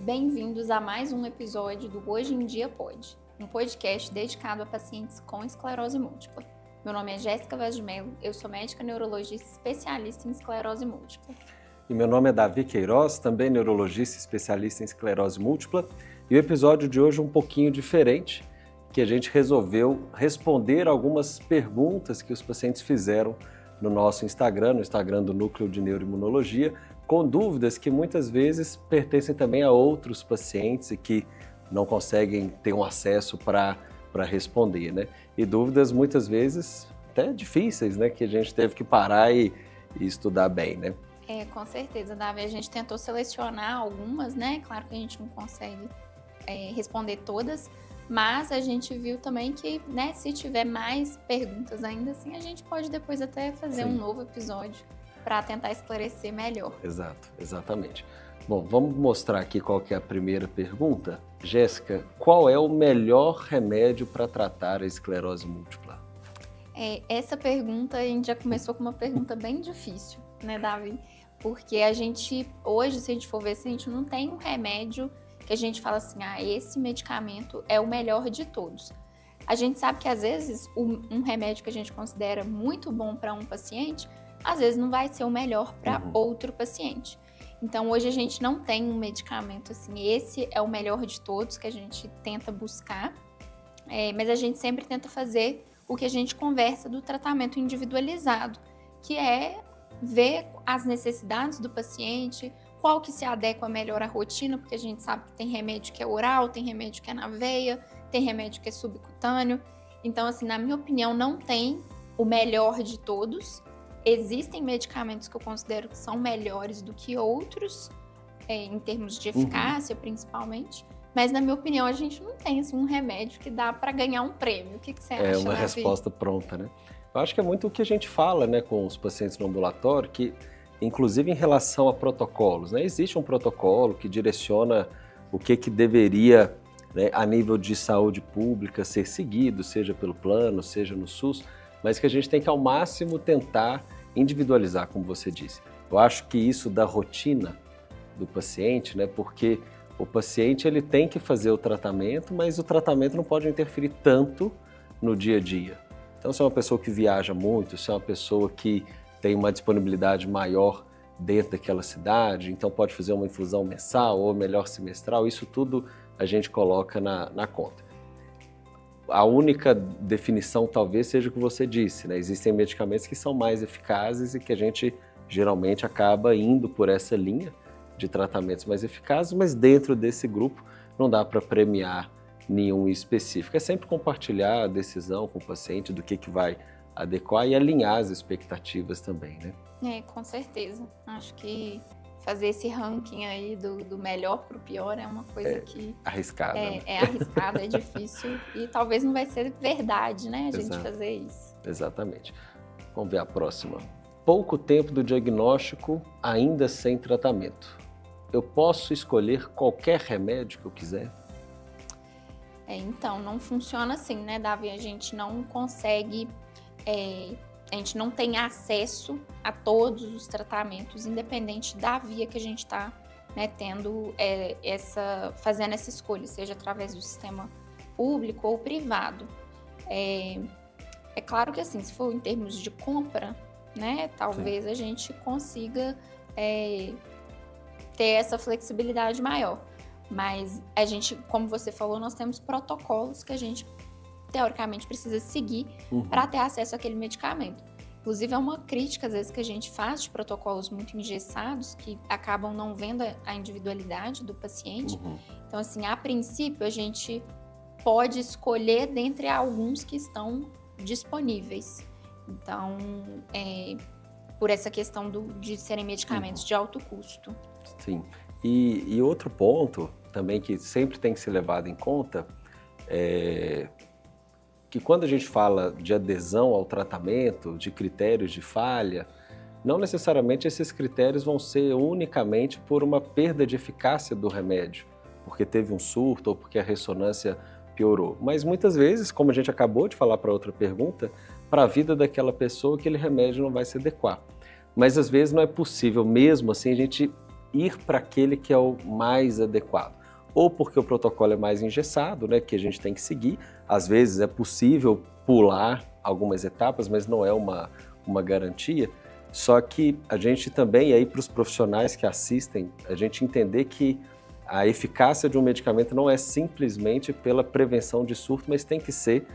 bem-vindos a mais um episódio do Hoje em Dia Pode, um podcast dedicado a pacientes com esclerose múltipla. Meu nome é Jéssica Vaz de Mello, eu sou médica neurologista especialista em esclerose múltipla. E meu nome é Davi Queiroz, também neurologista especialista em esclerose múltipla. E o episódio de hoje é um pouquinho diferente, que a gente resolveu responder algumas perguntas que os pacientes fizeram no nosso Instagram, no Instagram do Núcleo de Neuroimunologia, com dúvidas que muitas vezes pertencem também a outros pacientes e que não conseguem ter um acesso para responder, né? E dúvidas muitas vezes até difíceis, né? Que a gente teve que parar e estudar bem, né? Com certeza, Davi. A gente tentou selecionar algumas, né? Claro que a gente não consegue responder todas, mas a gente viu também que, né, se tiver mais perguntas ainda assim, a gente pode depois até fazer um novo episódio para tentar esclarecer melhor. Exato, exatamente. Bom, vamos mostrar aqui qual que é a primeira pergunta. Jéssica, qual é o melhor remédio para tratar a esclerose múltipla? Essa pergunta, a gente já começou com uma pergunta bem difícil, né, Davi? Porque a gente, hoje, se a gente for ver, se a gente não tem um remédio que a gente fala assim, esse medicamento é o melhor de todos. A gente sabe que às vezes um remédio que a gente considera muito bom para um paciente, às vezes não vai ser o melhor para outro paciente. Então hoje a gente não tem um medicamento assim, esse é o melhor de todos que a gente tenta buscar, mas a gente sempre tenta fazer o que a gente conversa do tratamento individualizado, que é ver as necessidades do paciente, qual que se adequa melhor à rotina, porque a gente sabe que tem remédio que é oral, tem remédio que é na veia, tem remédio que é subcutâneo. Então, assim, na minha opinião, não tem o melhor de todos. Existem medicamentos que eu considero que são melhores do que outros, em termos de eficácia, principalmente. Mas, na minha opinião, a gente não tem assim, um remédio que dá para ganhar um prêmio. O que você acha, É uma Davi? resposta pronta, né? Eu acho que é muito o que a gente fala, né, com os pacientes no ambulatório, que inclusive em relação a protocolos, né? Existe um protocolo que direciona o que deveria, né, a nível de saúde pública ser seguido, seja pelo plano, seja no SUS, mas que a gente tem que ao máximo tentar individualizar, como você disse. Eu acho que isso da rotina do paciente, né, porque o paciente ele tem que fazer o tratamento, mas o tratamento não pode interferir tanto no dia a dia. Então, se é uma pessoa que viaja muito, se é uma pessoa que tem uma disponibilidade maior dentro daquela cidade, então pode fazer uma infusão mensal ou melhor semestral, isso tudo a gente coloca na conta. A única definição talvez seja o que você disse, né? Existem medicamentos que são mais eficazes e que a gente geralmente acaba indo por essa linha de tratamentos mais eficazes, mas dentro desse grupo não dá para premiar nenhum específico. É sempre compartilhar a decisão com o paciente do que vai adequar e alinhar as expectativas também, né? Com certeza. Acho que fazer esse ranking aí do melhor para o pior é uma coisa que arriscada, né? É arriscado, é difícil e talvez não vai ser verdade, né, a gente fazer isso. Exatamente. Vamos ver a próxima. Pouco tempo do diagnóstico, ainda sem tratamento. Eu posso escolher qualquer remédio que eu quiser? Então, não funciona assim, né, Davi? A gente não consegue, a gente não tem acesso a todos os tratamentos, independente da via que a gente está, né, tendo fazendo essa escolha, seja através do sistema público ou privado. É claro que assim, se for em termos de compra, né, talvez a gente consiga ter essa flexibilidade maior. Mas a gente, como você falou, nós temos protocolos que a gente, teoricamente, precisa seguir para ter acesso àquele medicamento. Inclusive, é uma crítica, às vezes, que a gente faz de protocolos muito engessados, que acabam não vendo a individualidade do paciente. Então, assim, a princípio, a gente pode escolher dentre alguns que estão disponíveis. Então, por essa questão de serem medicamentos de alto custo. Sim. E outro ponto também que sempre tem que ser levado em conta é que quando a gente fala de adesão ao tratamento, de critérios de falha, não necessariamente esses critérios vão ser unicamente por uma perda de eficácia do remédio, porque teve um surto ou porque a ressonância piorou. Mas muitas vezes, como a gente acabou de falar para outra pergunta, para a vida daquela pessoa aquele remédio não vai se adequar. Mas às vezes não é possível mesmo assim a gente ir para aquele que é o mais adequado. Ou porque o protocolo é mais engessado, né, que a gente tem que seguir. Às vezes é possível pular algumas etapas, mas não é uma garantia. Só que a gente também, aí para os profissionais que assistem, a gente entender que a eficácia de um medicamento não é simplesmente pela prevenção de surto, mas tem que ser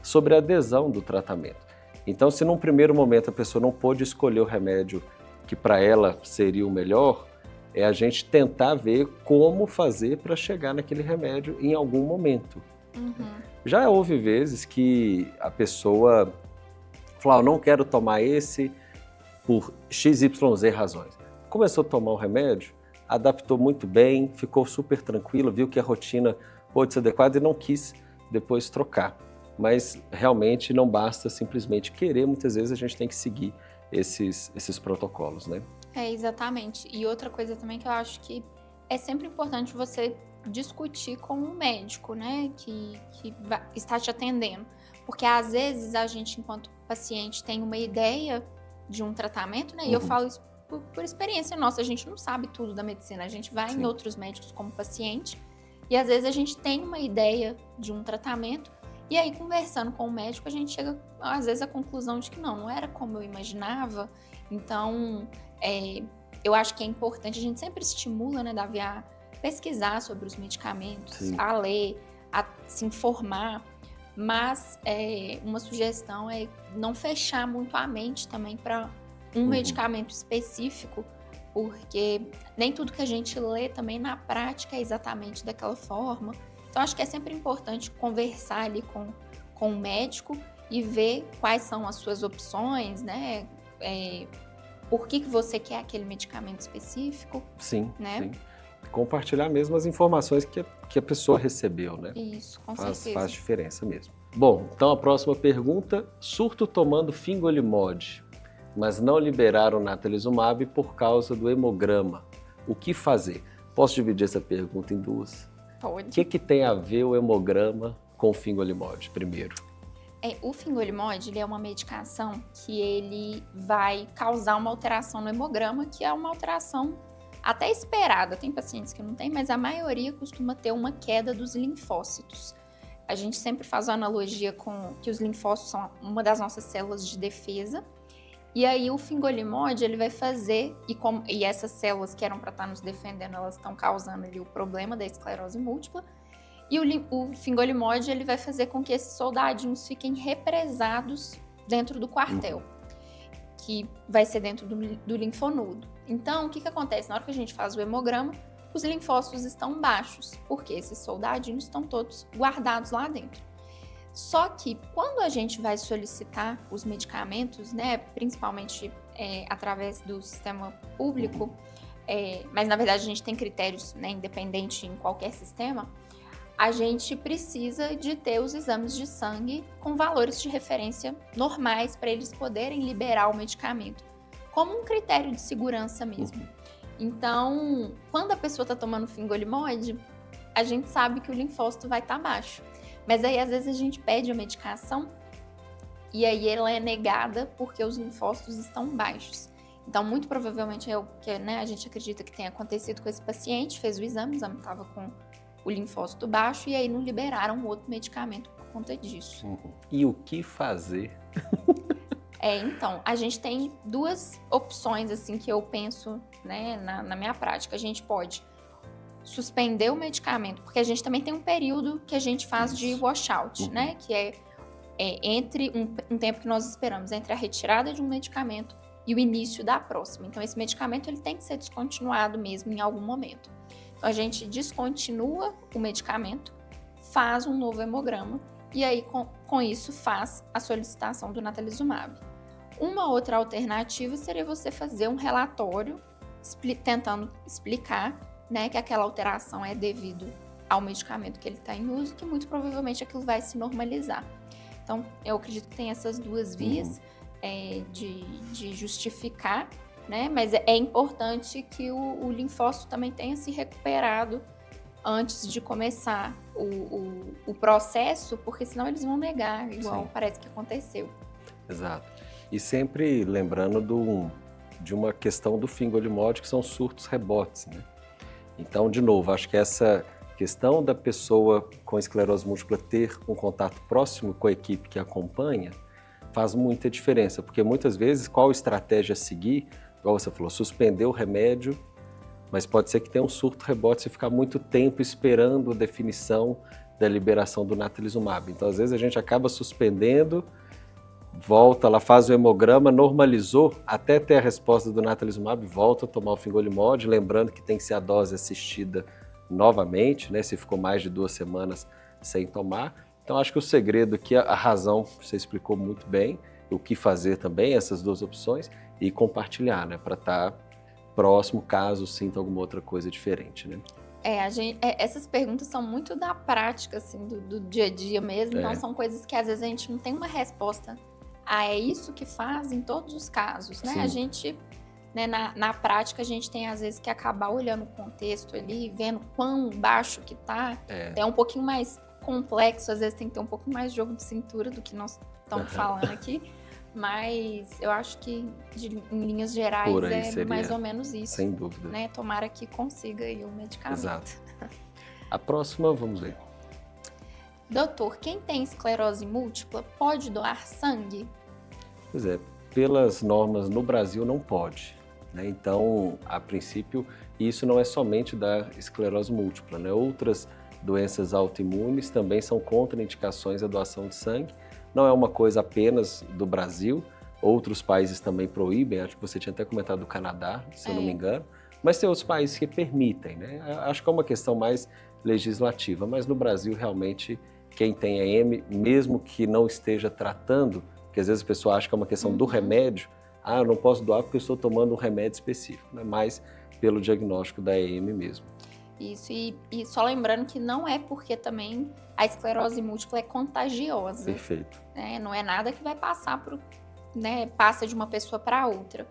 sobre a adesão do tratamento. Então, se num primeiro momento a pessoa não pôde escolher o remédio que para ela seria o melhor, é a gente tentar ver como fazer para chegar naquele remédio em algum momento. Já houve vezes que a pessoa falou, eu não quero tomar esse por XYZ razões. Começou a tomar o remédio, adaptou muito bem, ficou super tranquilo, viu que a rotina pôde ser adequada e não quis depois trocar. Mas realmente não basta simplesmente querer, muitas vezes a gente tem que seguir esses protocolos, né? Exatamente. E outra coisa também que eu acho que é sempre importante você discutir com o médico, né, que está te atendendo. Porque às vezes a gente, enquanto paciente, tem uma ideia de um tratamento, né, e eu falo isso por experiência nossa, a gente não sabe tudo da medicina, a gente vai em outros médicos como paciente, e às vezes a gente tem uma ideia de um tratamento, e aí conversando com o médico a gente chega, às vezes, à conclusão de que não era como eu imaginava. Então, eu acho que é importante, a gente sempre estimula, né, Davi, a pesquisar sobre os medicamentos, a ler, a se informar, mas uma sugestão é não fechar muito a mente também para um medicamento específico, porque nem tudo que a gente lê também na prática é exatamente daquela forma. Então, acho que é sempre importante conversar ali com o médico e ver quais são as suas opções, né? Por que você quer aquele medicamento específico. Sim, né? sim. Compartilhar mesmo as informações que a pessoa recebeu, né? Isso, com certeza. Faz diferença mesmo. Bom, então a próxima pergunta. Surto tomando fingolimod, mas não liberaram natalizumab por causa do hemograma. O que fazer? Posso dividir essa pergunta em duas? Pode. O que tem a ver o hemograma com o fingolimod, primeiro? O fingolimod, ele é uma medicação que ele vai causar uma alteração no hemograma, que é uma alteração até esperada. Tem pacientes que não tem, mas a maioria costuma ter uma queda dos linfócitos. A gente sempre faz uma analogia com que os linfócitos são uma das nossas células de defesa. E aí o fingolimod, ele vai fazer, e essas células que eram para estar nos defendendo, elas estão causando ali o problema da esclerose múltipla. E o fingolimod, ele vai fazer com que esses soldadinhos fiquem represados dentro do quartel, que vai ser dentro do linfonodo. Então, o que acontece? Na hora que a gente faz o hemograma, os linfócitos estão baixos, porque esses soldadinhos estão todos guardados lá dentro. Só que quando a gente vai solicitar os medicamentos, né, principalmente através do sistema público, mas na verdade a gente tem critérios, né, independente em qualquer sistema, a gente precisa de ter os exames de sangue com valores de referência normais para eles poderem liberar o medicamento, como um critério de segurança mesmo. Então, quando a pessoa está tomando fingolimod, a gente sabe que o linfócito vai estar baixo. Mas aí, às vezes, a gente pede a medicação e aí ela é negada porque os linfócitos estão baixos. Então, muito provavelmente é o que, né, a gente acredita que tenha acontecido com esse paciente, fez o exame estava com o linfócito baixo e aí não liberaram outro medicamento por conta disso. E o que fazer? Então, a gente tem duas opções, assim, que eu penso, né, na minha prática. A gente pode suspender o medicamento, porque a gente também tem um período que a gente faz de washout, né, que é entre um tempo que nós esperamos entre a retirada de um medicamento e o início da próxima. Então, esse medicamento ele tem que ser descontinuado mesmo em algum momento. Então, a gente descontinua o medicamento, faz um novo hemograma e aí, com isso, faz a solicitação do natalizumab. Uma outra alternativa seria você fazer um relatório tentando explicar, né, que aquela alteração é devido ao medicamento que ele está em uso, que muito provavelmente aquilo vai se normalizar. Então, eu acredito que tem essas duas vias de justificar, né? Mas é importante que o linfócito também tenha se recuperado antes de começar o processo, porque senão eles vão negar, igual parece que aconteceu. Exato. E sempre lembrando de uma questão do fingolimod, que são surtos rebotes, né? Então, de novo, acho que essa questão da pessoa com esclerose múltipla ter um contato próximo com a equipe que acompanha faz muita diferença, porque muitas vezes qual estratégia seguir, igual você falou, suspender o remédio, mas pode ser que tenha um surto rebote se ficar muito tempo esperando a definição da liberação do natalizumab. Então, às vezes a gente acaba suspendendo, volta lá, faz o hemograma, normalizou, até ter a resposta do natalizumab, volta a tomar o fingolimod, lembrando que tem que ser a dose assistida novamente, né, se ficou mais de 2 semanas sem tomar. Então, acho que o segredo aqui, a razão, você explicou muito bem, o que fazer também, essas 2 opções, e compartilhar, né, para estar próximo caso sinta alguma outra coisa diferente, né? Essas perguntas são muito da prática, assim, do dia a dia mesmo, então são coisas que às vezes a gente não tem uma resposta. É isso que faz em todos os casos, né? Sim. A gente, né, na prática, a gente tem às vezes que acabar olhando o contexto ali, vendo quão baixo que tá, é um pouquinho mais complexo, às vezes tem que ter um pouco mais de jogo de cintura do que nós estamos falando aqui. Mas eu acho que, em linhas gerais, seria mais ou menos isso. Sem dúvida. Né? Tomara que consiga aí o medicamento. Exato. A próxima, vamos ver. Doutor, quem tem esclerose múltipla pode doar sangue? Pois é, pelas normas no Brasil não pode, né? Então, a princípio, isso não é somente da esclerose múltipla, né? Outras doenças autoimunes também são contraindicações à doação de sangue. Não é uma coisa apenas do Brasil, outros países também proíbem, acho que você tinha até comentado do Canadá, se eu não me engano, mas tem outros países que permitem, né? Acho que é uma questão mais legislativa, mas no Brasil realmente quem tem AM, mesmo que não esteja tratando, porque às vezes a pessoa acha que é uma questão do remédio, eu não posso doar porque eu estou tomando um remédio específico, né? Mas pelo diagnóstico da AM mesmo. Isso, e só lembrando que não é porque também a esclerose múltipla é contagiosa. Perfeito. Né? Não é nada que vai passar passa de uma pessoa para outra.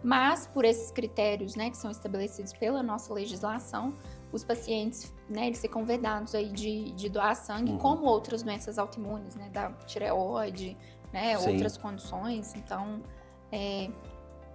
Mas, por esses critérios, né, que são estabelecidos pela nossa legislação, os pacientes, né, eles ficam vedados aí de doar sangue, como outras doenças autoimunes, né, da tireoide, né, outras condições. Então,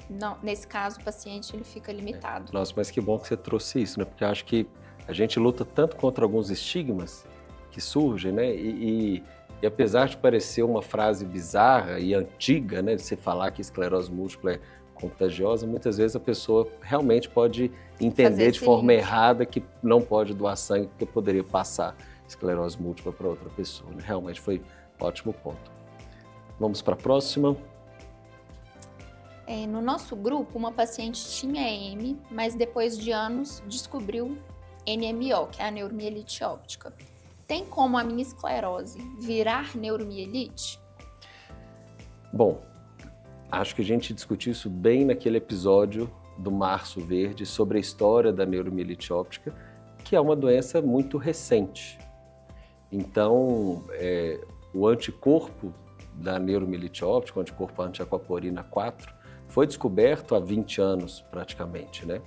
não, nesse caso, o paciente ele fica limitado. Nossa, mas que bom que você trouxe isso, né? Porque eu acho que a gente luta tanto contra alguns estigmas que surgem, né? E apesar de parecer uma frase bizarra e antiga, né? De você falar que esclerose múltipla é contagiosa, muitas vezes a pessoa realmente pode entender de forma errada que não pode doar sangue porque poderia passar esclerose múltipla para outra pessoa, né? Realmente foi um ótimo ponto. Vamos para a próxima. No nosso grupo, uma paciente tinha AM, mas depois de anos descobriu NMO, que é a neuromielite óptica. Tem como a minha esclerose virar neuromielite? Bom, acho que a gente discutiu isso bem naquele episódio do Março Verde sobre a história da neuromielite óptica, que é uma doença muito recente. Então, o anticorpo da neuromielite óptica, o anticorpo anti-aquaporina 4, foi descoberto há 20 anos praticamente, né?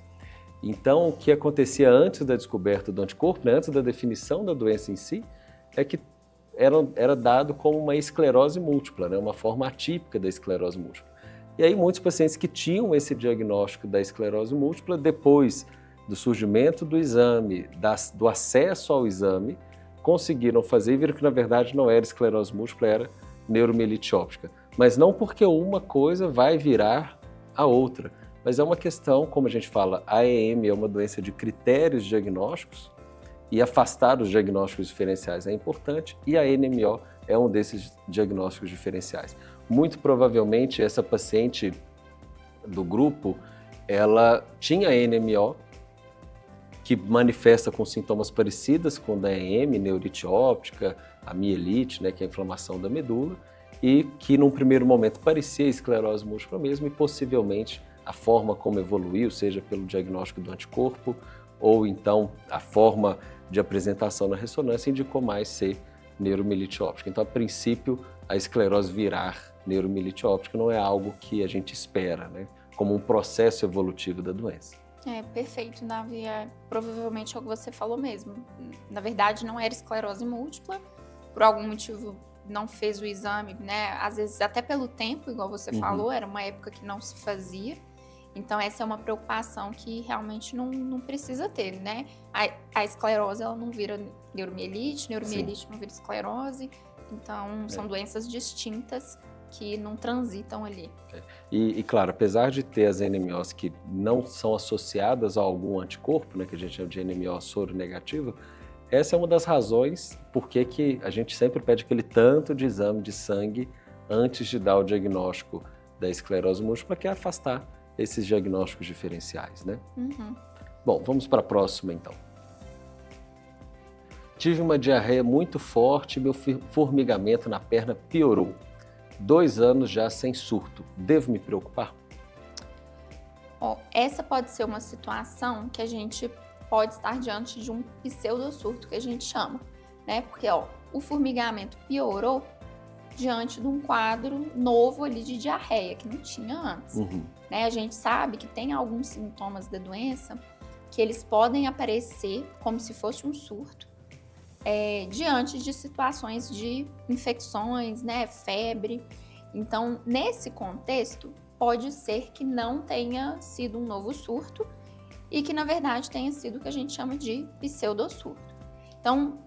Então, o que acontecia antes da descoberta do anticorpo, né, antes da definição da doença em si, é que era dado como uma esclerose múltipla, né, uma forma atípica da esclerose múltipla. E aí muitos pacientes que tinham esse diagnóstico da esclerose múltipla, depois do surgimento do exame, do acesso ao exame, conseguiram fazer e viram que na verdade não era esclerose múltipla, era neuromielite óptica. Mas não porque uma coisa vai virar a outra, mas é uma questão, como a gente fala, a EM é uma doença de critérios diagnósticos e afastar os diagnósticos diferenciais é importante e a NMO é um desses diagnósticos diferenciais. Muito provavelmente essa paciente do grupo, ela tinha NMO, que manifesta com sintomas parecidos com da EM, neurite óptica, a mielite, né, que é a inflamação da medula, e que num primeiro momento parecia esclerose múltipla mesmo e possivelmente a forma como evoluiu, seja pelo diagnóstico do anticorpo ou então a forma de apresentação na ressonância indicou mais ser neuromielite óptica. Então, a princípio, a esclerose virar neuromielite óptica não é algo que a gente espera, né, como um processo evolutivo da doença. Perfeito, Davi. Provavelmente é o que você falou mesmo. Na verdade, não era esclerose múltipla, por algum motivo não fez o exame, né? Às vezes até pelo tempo, igual você falou, era uma época que não se fazia. Então, essa é uma preocupação que realmente não precisa ter, né? A esclerose, ela não vira neuromielite não vira esclerose. Então, são doenças distintas que não transitam ali. E claro, apesar de ter as NMOs que não são associadas a algum anticorpo, né, que a gente chama de NMO soro negativa, essa é uma das razões por que a gente sempre pede aquele tanto de exame de sangue antes de dar o diagnóstico da esclerose múltipla, que é afastar esses diagnósticos diferenciais, né? Bom, vamos para a próxima então. Tive uma diarreia muito forte e meu formigamento na perna piorou. 2 anos já sem surto. Devo me preocupar? Essa pode ser uma situação que a gente pode estar diante de um pseudosurto, que a gente chama, né? Porque, o formigamento piorou diante de um quadro novo ali de diarreia, que não tinha antes. Né? A gente sabe que tem alguns sintomas da doença que eles podem aparecer como se fosse um surto, diante de situações de infecções, né, febre. Então, nesse contexto, pode ser que não tenha sido um novo surto e que, na verdade, tenha sido o que a gente chama de pseudosurto. Então,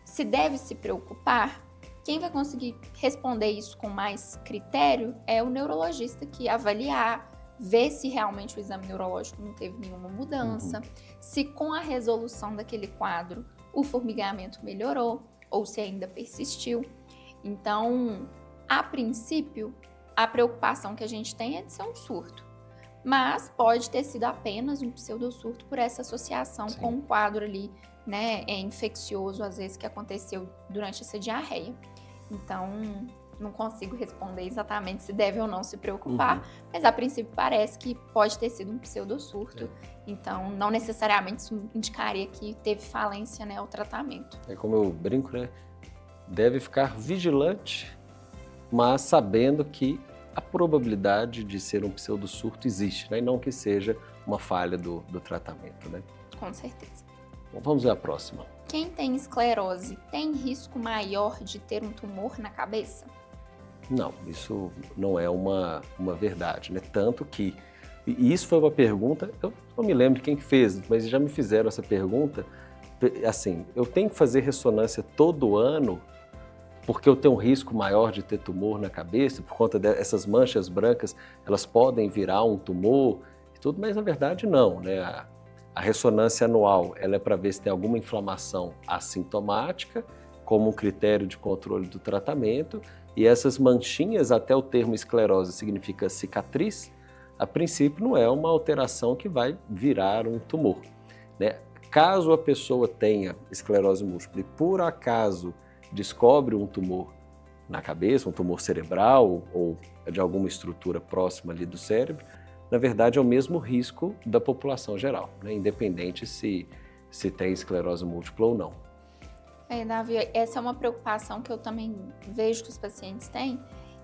se deve se preocupar, quem vai conseguir responder isso com mais critério é o neurologista que avaliar, ver se realmente o exame neurológico não teve nenhuma mudança, se com a resolução daquele quadro o formigamento melhorou ou se ainda persistiu. Então, a princípio, a preocupação que a gente tem é de ser um surto, mas pode ter sido apenas um pseudosurto por essa associação com um quadro ali, né, infeccioso, às vezes, que aconteceu durante essa diarreia. Então, não consigo responder exatamente se deve ou não se preocupar, mas a princípio parece que pode ter sido um pseudosurto. Então, não necessariamente isso indicaria que teve falência, né, ao tratamento. É como eu brinco, né? Deve ficar vigilante, mas sabendo que a probabilidade de ser um pseudosurto existe, né? E não que seja uma falha do tratamento, né? Com certeza. Bom, vamos ver a próxima. Quem tem esclerose tem risco maior de ter um tumor na cabeça? Não, isso não é uma verdade, né? Tanto que, e isso foi uma pergunta, eu não me lembro quem fez, mas já me fizeram essa pergunta, assim, eu tenho que fazer ressonância todo ano porque eu tenho um risco maior de ter tumor na cabeça, por conta dessas manchas brancas, elas podem virar um tumor e tudo, mas na verdade não, né? A ressonância anual, ela é para ver se tem alguma inflamação assintomática, como um critério de controle do tratamento, e essas manchinhas, até o termo esclerose significa cicatriz, a princípio não é uma alteração que vai virar um tumor, né? Caso a pessoa tenha esclerose múltipla e por acaso descobre um tumor na cabeça, um tumor cerebral ou de alguma estrutura próxima ali do cérebro, na verdade é o mesmo risco da população geral, né? Independente se tem esclerose múltipla ou não. Davi, essa é uma preocupação que eu também vejo que os pacientes têm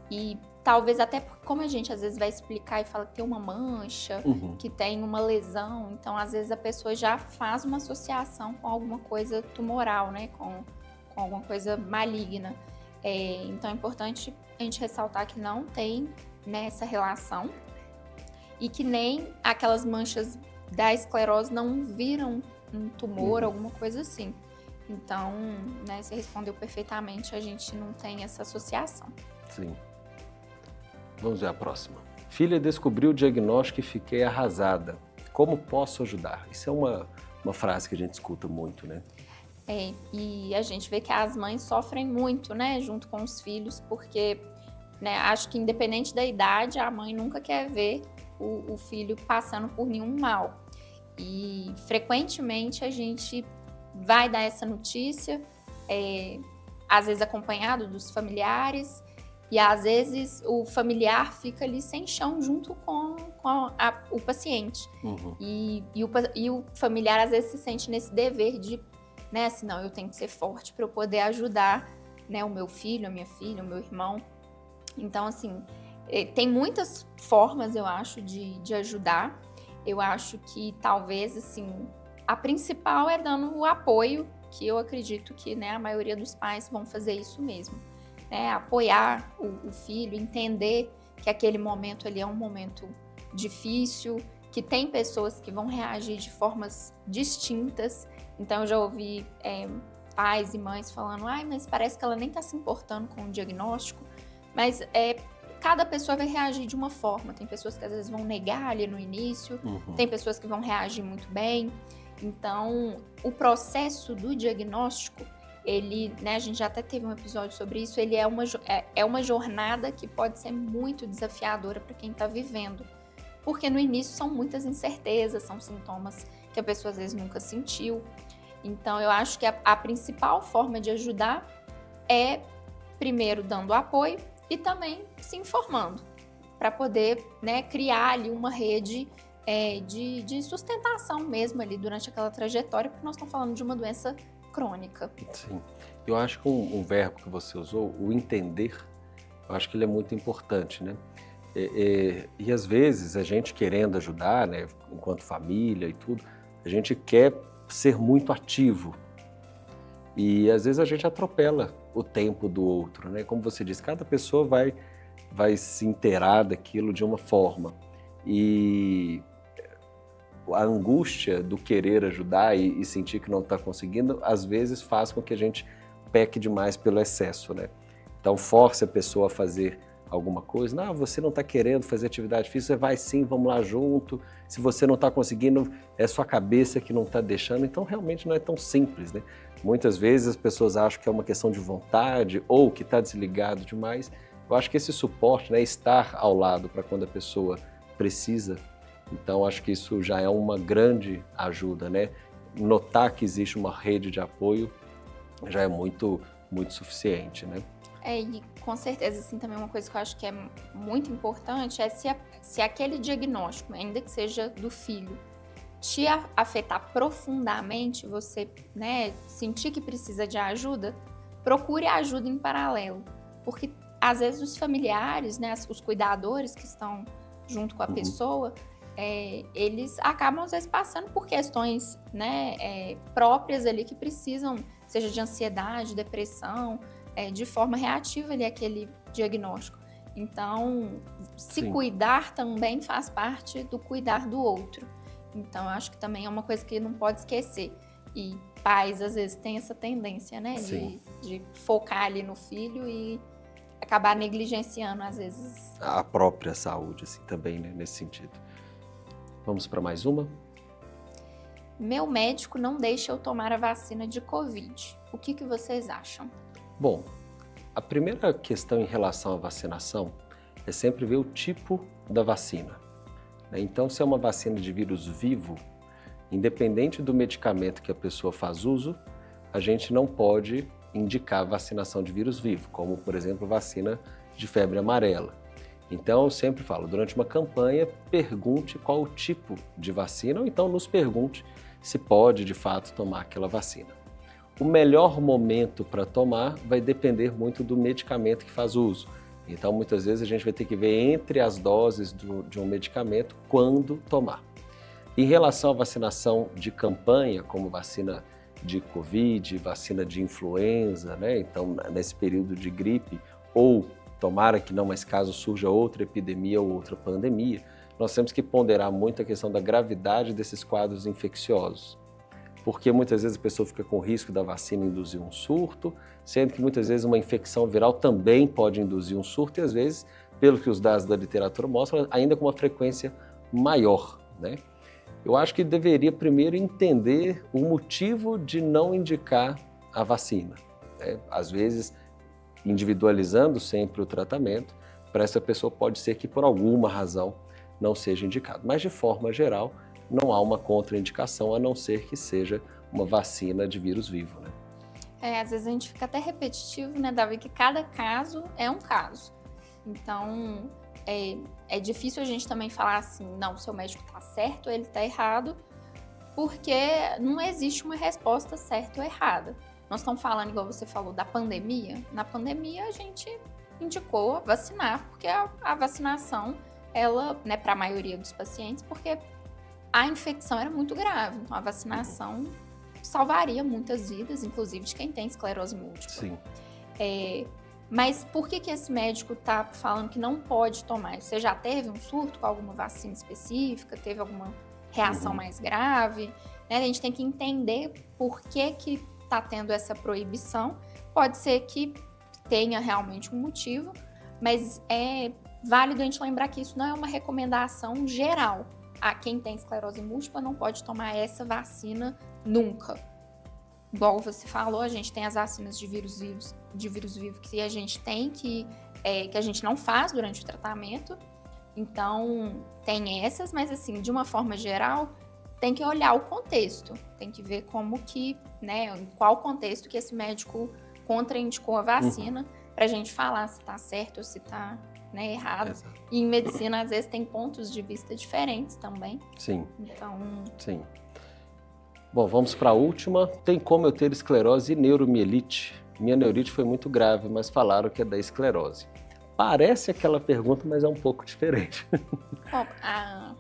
e talvez até porque como a gente às vezes vai explicar e fala que tem uma mancha, que tem uma lesão, então às vezes a pessoa já faz uma associação com alguma coisa tumoral, né? Com alguma coisa maligna. Então é importante a gente ressaltar que não tem, né, essa relação e que nem aquelas manchas da esclerose não viram um tumor, alguma coisa assim. Então, né, você respondeu perfeitamente, a gente não tem essa associação. Sim. Vamos ver a próxima. Filha descobriu o diagnóstico e fiquei arrasada. Como posso ajudar? Isso é uma frase que a gente escuta muito, né? E a gente vê que as mães sofrem muito, né, junto com os filhos, porque, né, acho que independente da idade, a mãe nunca quer ver o filho passando por nenhum mal. E frequentemente a gente vai dar essa notícia, às vezes acompanhado dos familiares, e às vezes o familiar fica ali sem chão junto com o paciente. E o familiar às vezes se sente nesse dever de, né, assim, não, eu tenho que ser forte para eu poder ajudar, né, o meu filho, a minha filha, o meu irmão. Então, assim, tem muitas formas, eu acho, de ajudar. Eu acho que talvez, assim, a principal é dando o apoio, que eu acredito que, né, a maioria dos pais vão fazer isso mesmo. Né? Apoiar o filho, entender que aquele momento ali é um momento difícil, que tem pessoas que vão reagir de formas distintas. Então, eu já ouvi pais e mães falando, ai, mas parece que ela nem está se importando com o diagnóstico. Mas cada pessoa vai reagir de uma forma. Tem pessoas que às vezes vão negar ali no início, tem pessoas que vão reagir muito bem. Então, o processo do diagnóstico, ele, né, a gente já até teve um episódio sobre isso, ele é uma jornada que pode ser muito desafiadora para quem está vivendo. Porque no início são muitas incertezas, são sintomas que a pessoa às vezes nunca sentiu. Então, eu acho que a principal forma de ajudar é, primeiro, dando apoio e também se informando, para poder, né, criar ali uma rede de sustentação mesmo ali durante aquela trajetória, porque nós estamos falando de uma doença crônica. Sim. Eu acho que um verbo que você usou, o entender, eu acho que ele é muito importante, né? E às vezes a gente querendo ajudar, né, enquanto família e tudo, a gente quer ser muito ativo e às vezes a gente atropela o tempo do outro, né? Como você disse, cada pessoa vai se inteirar daquilo de uma forma e a angústia do querer ajudar e sentir que não está conseguindo, às vezes faz com que a gente peque demais pelo excesso, né? Então force a pessoa a fazer alguma coisa. Não, você não está querendo fazer atividade física, você vai sim, vamos lá junto. Se você não está conseguindo, é sua cabeça que não está deixando. Então realmente não é tão simples, né? Muitas vezes as pessoas acham que é uma questão de vontade ou que está desligado demais. Eu acho que esse suporte, né, estar ao lado para quando a pessoa precisa, então acho que isso já é uma grande ajuda, né? Notar que existe uma rede de apoio já é muito, muito suficiente, né? E com certeza, assim, também uma coisa que eu acho que é muito importante é se aquele diagnóstico, ainda que seja do filho, te afetar profundamente, você, né, sentir que precisa de ajuda, procure ajuda em paralelo. Porque, às vezes, os familiares, né, os cuidadores que estão junto com a pessoa, eles acabam, às vezes, passando por questões, né, próprias ali que precisam, seja de ansiedade, depressão, de forma reativa ali aquele diagnóstico. Então, se cuidar também faz parte do cuidar do outro. Então, eu acho que também é uma coisa que não pode esquecer. E pais, às vezes, têm essa tendência, né, de focar ali no filho e acabar negligenciando, às vezes, a própria saúde, assim, também, né, nesse sentido. Vamos para mais uma? Meu médico não deixa eu tomar a vacina de Covid. O que vocês acham? Bom, a primeira questão em relação à vacinação é sempre ver o tipo da vacina, né? Então, se é uma vacina de vírus vivo, independente do medicamento que a pessoa faz uso, a gente não pode indicar vacinação de vírus vivo, como, por exemplo, vacina de febre amarela. Então, eu sempre falo, durante uma campanha, pergunte qual o tipo de vacina, ou então nos pergunte se pode, de fato, tomar aquela vacina. O melhor momento para tomar vai depender muito do medicamento que faz uso. Então, muitas vezes, a gente vai ter que ver entre as doses de um medicamento quando tomar. Em relação à vacinação de campanha, como vacina de Covid, vacina de influenza, né? Então, nesse período de gripe, ou tomara que não, mas caso surja outra epidemia ou outra pandemia, nós temos que ponderar muito a questão da gravidade desses quadros infecciosos. Porque muitas vezes a pessoa fica com risco da vacina induzir um surto, sendo que muitas vezes uma infecção viral também pode induzir um surto e às vezes, pelo que os dados da literatura mostram, ainda com uma frequência maior, né? Eu acho que deveria primeiro entender o motivo de não indicar a vacina, né? Às vezes, individualizando sempre o tratamento, para essa pessoa pode ser que por alguma razão não seja indicado. Mas de forma geral, não há uma contraindicação, a não ser que seja uma vacina de vírus vivo, né? Às vezes a gente fica até repetitivo, né, Davi, que cada caso é um caso. Então, é difícil a gente também falar assim, não, seu médico tá certo ou ele tá errado, porque não existe uma resposta certa ou errada. Nós estamos falando, igual você falou, da pandemia. Na pandemia, a gente indicou vacinar, porque a vacinação, ela, né, para a maioria dos pacientes, porque a infecção era muito grave. Então, a vacinação salvaria muitas vidas, inclusive de quem tem esclerose múltipla. Sim. Mas por que esse médico está falando que não pode tomar? Você já teve um surto com alguma vacina específica? Teve alguma reação mais grave? Né? A gente tem que entender por que está tendo essa proibição. Pode ser que tenha realmente um motivo, mas é válido a gente lembrar que isso não é uma recomendação geral. Quem tem esclerose múltipla não pode tomar essa vacina nunca. Igual você falou, a gente tem as vacinas de vírus vivo que a gente tem, que a gente não faz durante o tratamento. Então, tem essas, mas assim, de uma forma geral, tem que olhar o contexto. Tem que ver como que, né, em qual contexto que esse médico contraindicou a vacina, pra gente falar se tá certo ou se tá, né, errado. Exato. E em medicina, às vezes, tem pontos de vista diferentes também. Sim. Então... Sim. Bom, vamos para a última. Tem como eu ter esclerose e neuromielite? Minha neurite foi muito grave, mas falaram que é da esclerose. Parece aquela pergunta, mas é um pouco diferente.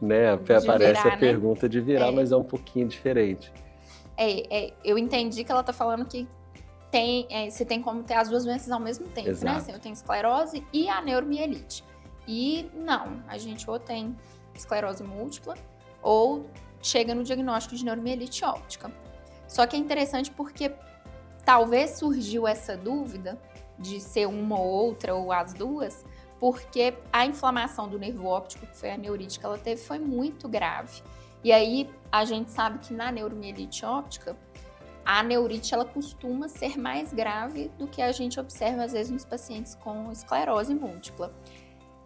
Né? Parece a pergunta de virar, mas é um pouquinho diferente. Eu entendi que ela está falando que você tem como ter as duas doenças ao mesmo tempo, Exato. né? Assim, eu tenho esclerose e a neuromielite. E não, a gente ou tem esclerose múltipla ou chega no diagnóstico de neuromielite óptica. Só que é interessante porque talvez surgiu essa dúvida de ser uma ou outra ou as duas, porque a inflamação do nervo óptico, que foi a neurite que ela teve, foi muito grave. E aí a gente sabe que na neuromielite óptica, a neurite ela costuma ser mais grave do que a gente observa às vezes nos pacientes com esclerose múltipla.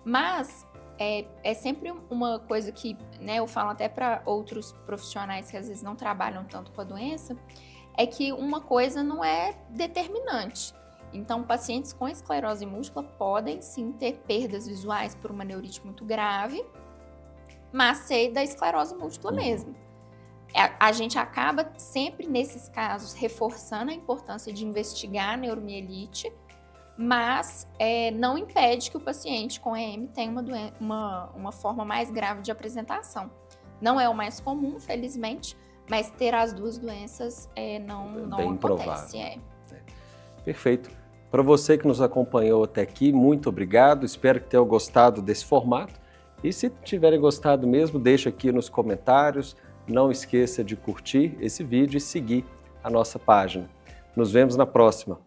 Mas é sempre uma coisa que, né, eu falo até para outros profissionais que às vezes não trabalham tanto com a doença, é que uma coisa não é determinante. Então, pacientes com esclerose múltipla podem sim ter perdas visuais por uma neurite muito grave, mas ser da esclerose múltipla mesmo. A gente acaba sempre nesses casos reforçando a importância de investigar a neuromielite, mas não impede que o paciente com EM tenha uma forma mais grave de apresentação. Não é o mais comum, felizmente, mas ter as duas doenças não acontece. Perfeito. Para você que nos acompanhou até aqui, muito obrigado. Espero que tenham gostado desse formato. E se tiverem gostado mesmo, deixa aqui nos comentários. Não esqueça de curtir esse vídeo e seguir a nossa página. Nos vemos na próxima.